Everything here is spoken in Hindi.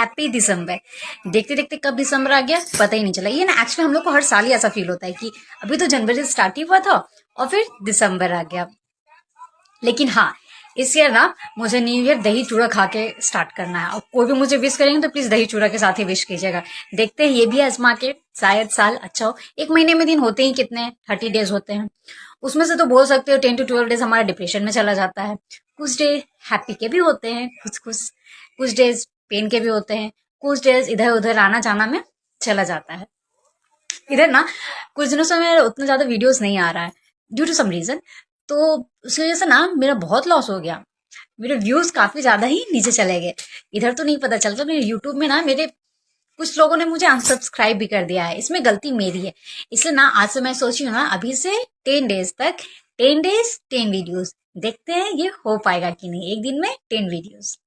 हैप्पी दिसंबर। देखते देखते कब दिसंबर आ गया पता ही नहीं चला। ये ना एक्चुअली हम लोग को हर साल ही ऐसा फील होता है कि अभी तो जनवरी स्टार्ट ही हुआ था और फिर दिसंबर आ गया। लेकिन हाँ, इस ईयर ना मुझे न्यू ईयर दही चूड़ा खा के स्टार्ट करना है। और कोई भी मुझे विश करेंगे तो प्लीज दही चूड़ा के साथ ही विश कीजिएगा। देखते हैं ये भी आजमा के, शायद साल अच्छा हो। एक महीने में दिन होते ही कितने, 30 डेज होते हैं। उसमें से तो बोल सकते हो 10 to 12 डेज हमारा डिप्रेशन में चला जाता है। कुछ डे हैप्पी के भी होते हैं, कुछ डेज पेन के भी होते हैं, कुछ डेज इधर उधर आना जाना में चला जाता है। इधर ना कुछ दिनों से मेरा उतना ज्यादा वीडियोस नहीं आ रहा है ड्यू टू सम रीजन। तो उसकी वजह से ना मेरा बहुत लॉस हो गया। मेरे व्यूज काफी ज्यादा ही नीचे चले गए। इधर तो नहीं पता चलता, मेरे यूट्यूब में ना मेरे कुछ लोगों ने मुझे अनसब्सक्राइब भी कर दिया है। इसमें गलती मेरी है। इसलिए ना आज से मैं सोची हूँ ना, अभी से 10 डेज तक 10 डेज 10 वीडियोस। देखते हैं ये हो पाएगा कि नहीं, एक दिन में 10 वीडियोस।